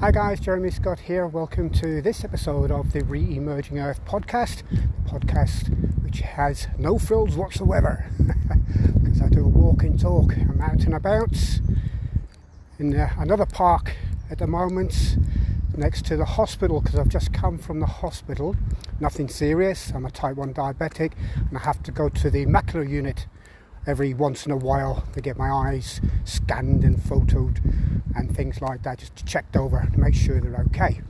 Hi guys, Jeremy Scott here. Welcome to this episode of the Re-Emerging Earth podcast which has no frills whatsoever because I do a walk and talk. I'm out and about in another park at the moment next to the hospital because I've just come from the hospital. Nothing serious. I'm a type 1 diabetic and I have to go to the macular unit every once in a while to get my eyes scanned and photoed and things like that, just checked over to make sure they're okay.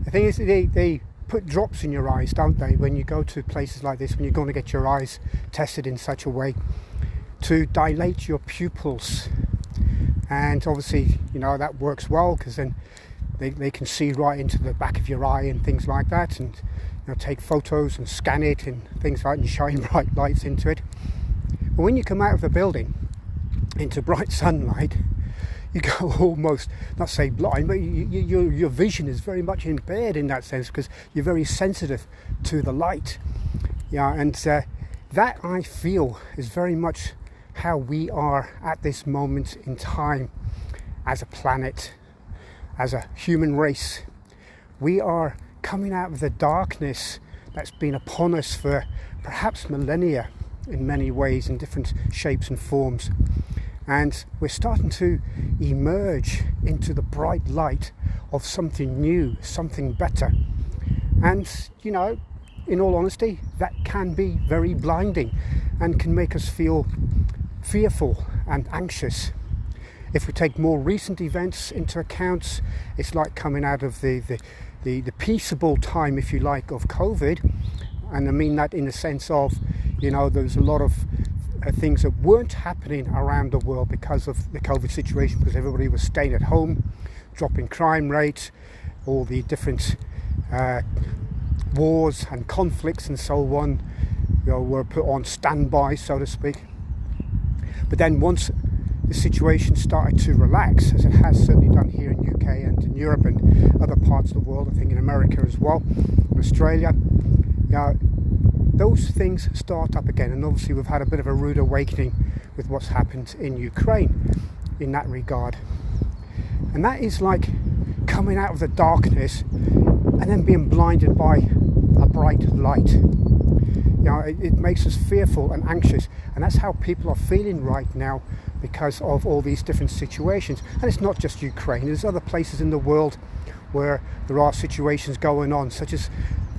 The thing is, they put drops in your eyes, don't they, when you go to places like this, when you're going to get your eyes tested in such a way to dilate your pupils. And obviously, you know, that works well because then they can see right into the back of your eye and things like that, and you know, take photos and scan it and things like that and shine bright lights into it. But when you come out of the building into bright sunlight, you go almost, not say blind, but your vision is very much impaired in that sense because you're very sensitive to the light. Yeah, and that I feel is very much how we are at this moment in time as a planet, as a human race. We are coming out of the darkness that's been upon us for perhaps millennia in many ways, in different shapes and forms. And we're starting to emerge into the bright light of something new, something better. And, you know, in all honesty, that can be very blinding and can make us feel fearful and anxious. If we take more recent events into account, it's like coming out of the peaceable time, if you like, of COVID. And I mean that in the sense of, you know, there's a lot of things that weren't happening around the world because of the COVID situation, because everybody was staying at home, dropping crime rates, all the different wars and conflicts and so on, you know, were put on standby, so to speak. But then once the situation started to relax, as it has certainly done here in UK and in Europe and other parts of the world, I think in America as well, in Australia, those things start up again. And obviously we've had a bit of a rude awakening with what's happened in Ukraine in that regard. And that is like coming out of the darkness and then being blinded by a bright light. You know, it makes us fearful and anxious, and that's how people are feeling right now because of all these different situations. And it's not just Ukraine, there's other places in the world where there are situations going on, such as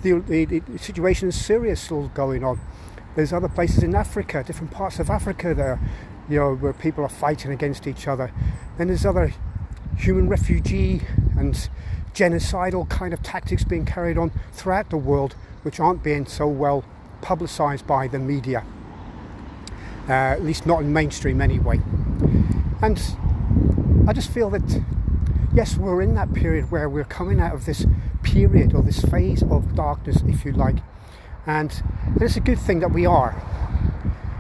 the situation in Syria is still going on. There's other places in Africa, different parts of Africa there, you know, where people are fighting against each other. Then there's other human refugee and genocidal kind of tactics being carried on throughout the world, which aren't being so well publicised by the media, at least not in mainstream anyway. And I just feel that, yes, we're in that period where we're coming out of this period or this phase of darkness, if you like, and it's a good thing that we are,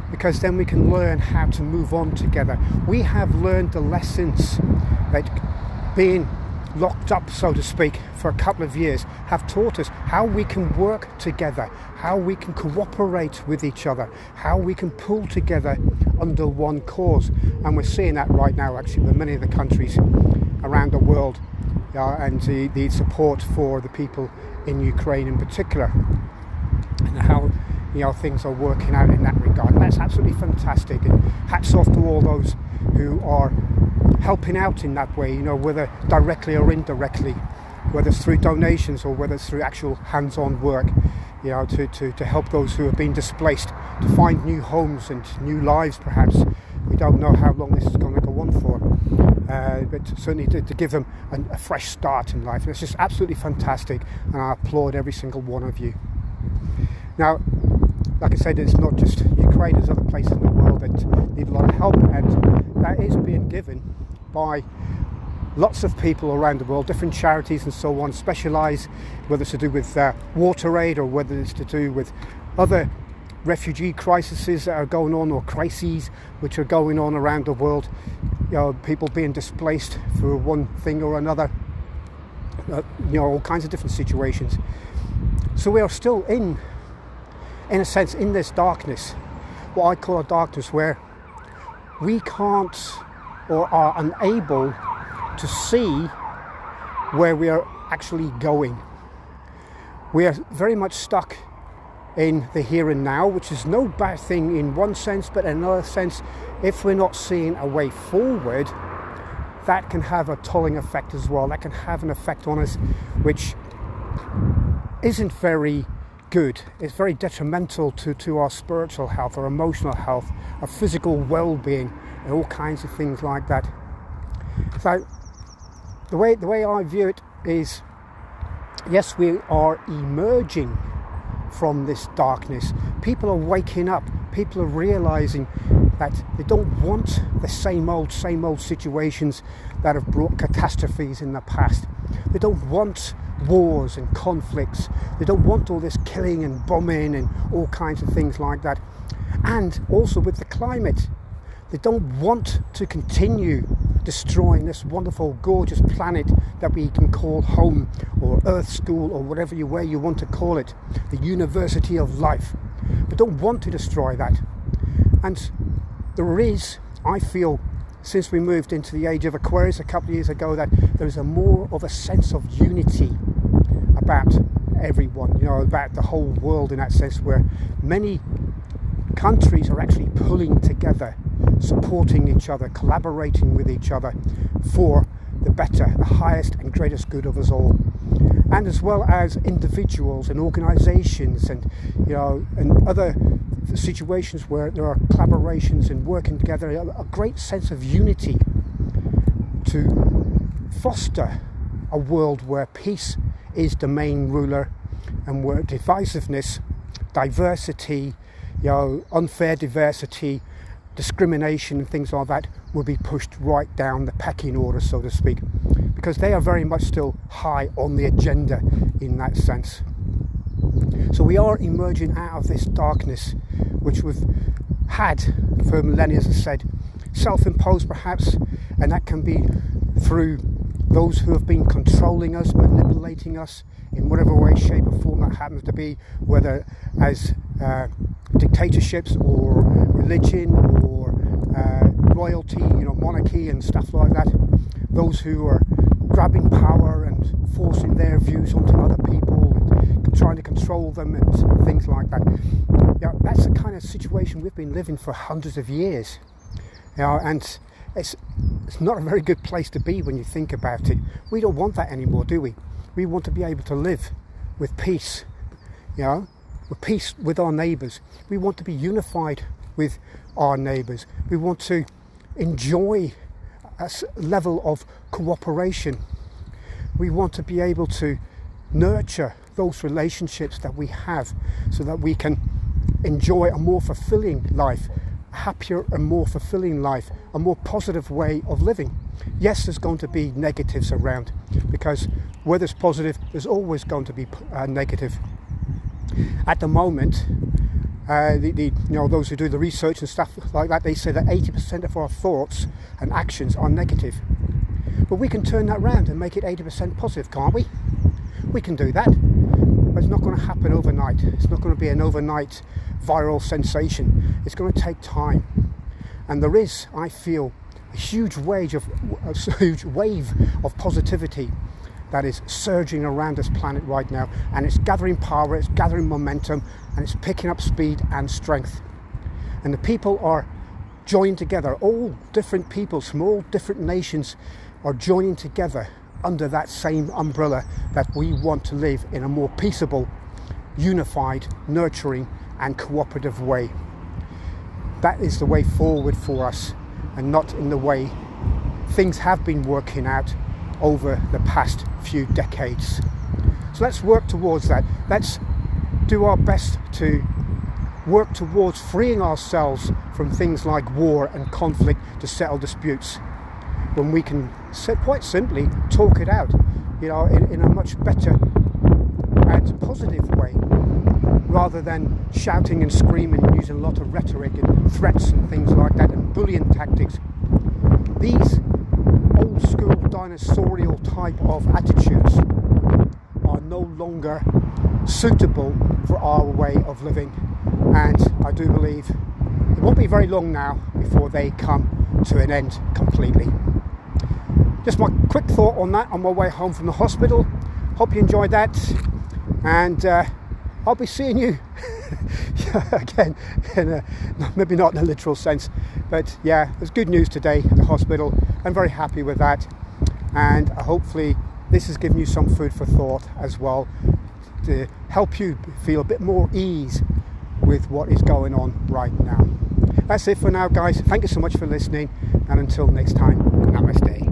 because then we can learn how to move on together. We have learned the lessons that being locked up, so to speak, for a couple of years have taught us how we can work together, how we can cooperate with each other, how we can pull together under one cause. And we're seeing that right now actually with many of the countries around the world, and the support for the people in Ukraine in particular, and how, you know, things are working out in that regard. And that's absolutely fantastic, and hats off to all those who are helping out in that way, you know, whether directly or indirectly, whether it's through donations or whether it's through actual hands-on work, you know, to help those who have been displaced to find new homes and new lives perhaps. We don't know how long this is going to go on for, but certainly to give them a fresh start in life. And it's just absolutely fantastic, and I applaud every single one of you. Now, like I said, it's not just Ukraine, there's other places in the world that need a lot of help, and that is being given by lots of people around the world, different charities and so on, specialise, whether it's to do with water aid or whether it's to do with other refugee crises that are going on, or crises which are going on around the world, you know, people being displaced for one thing or another, you know, all kinds of different situations. So we are still in a sense in this darkness, what I call a darkness, where we can't or are unable to see where we are actually going. We are very much stuck in the here and now, which is no bad thing in one sense, but in another sense, if we're not seeing a way forward, that can have a tolling effect as well. That can have an effect on us which isn't very good. It's very detrimental to our spiritual health, our emotional health, our physical well-being, and all kinds of things like that. So the way I view it is, yes, we are emerging from this darkness. People are waking up. People are realizing that they don't want the same old situations that have brought catastrophes in the past. They don't want wars and conflicts. They don't want all this killing and bombing and all kinds of things like that. And also with the climate, they don't want to continue destroying this wonderful, gorgeous planet that we can call home, or Earth School, or whatever way you want to call it, the University of Life. They don't want to destroy that. And there is, I feel, since we moved into the age of Aquarius a couple of years ago, that there is a more of a sense of unity about everyone, about the whole world, in that sense, where many countries are actually pulling together, supporting each other, collaborating with each other for the better, the highest and greatest good of us all. And as well as individuals and organizations and and other situations where there are collaborations and working together, a great sense of unity to foster a world where peace is the main ruler, and where divisiveness, diversity, unfair diversity, discrimination and things like that will be pushed right down the pecking order, so to speak, because they are very much still high on the agenda in that sense. So we are emerging out of this darkness which we've had for millennia, as I said, self-imposed perhaps, and that can be through those who have been controlling us, manipulating us in whatever way, shape or form that happens to be, whether as dictatorships or religion or royalty, monarchy and stuff like that. Those who are grabbing power and forcing their views onto other people and trying to control them and things like that. That's the kind of situation we've been living for hundreds of years. And it's not a very good place to be when you think about it. We don't want that anymore, do we? We want to be able to live with peace, with peace with our neighbours. We want to be unified with our neighbours. We want to enjoy a level of cooperation. We want to be able to nurture those relationships that we have so that we can enjoy a more fulfilling life, a happier and more fulfilling life, a more positive way of living. Yes, there's going to be negatives around, because where there's positive, there's always going to be negative. At the moment, those who do the research and stuff like that, they say that 80% of our thoughts and actions are negative. But we can turn that around and make it 80% positive, can't we? We can do that. But it's not going to happen overnight. It's not going to be an overnight viral sensation. It's going to take time. And there is, I feel, a huge wave of positivity that is surging around this planet right now, and it's gathering power, it's gathering momentum, and it's picking up speed and strength. And the people are joining together. All different peoples from all different nations are joining together under that same umbrella that we want to live in a more peaceable, unified, nurturing and cooperative way. That is the way forward for us, and not in the way things have been working out over the past few decades. So let's work towards that. Let's do our best to work towards freeing ourselves from things like war and conflict to settle disputes, when we can quite simply talk it out, in a much better and positive way, rather than shouting and screaming and using a lot of rhetoric and threats and things like that and bullying tactics. These old school dinosaurial type of attitudes are no longer suitable for our way of living, and I do believe it won't be very long now before they come to an end completely. just my quick thought on that on my way home from the hospital. Hope you enjoyed that, and I'll be seeing you again, maybe not in a literal sense, but yeah, there's good news today at the hospital. I'm very happy with that, and hopefully this has given you some food for thought as well, to help you feel a bit more ease with what is going on right now. That's it for now, guys. Thank you so much for listening, and until next time, namaste.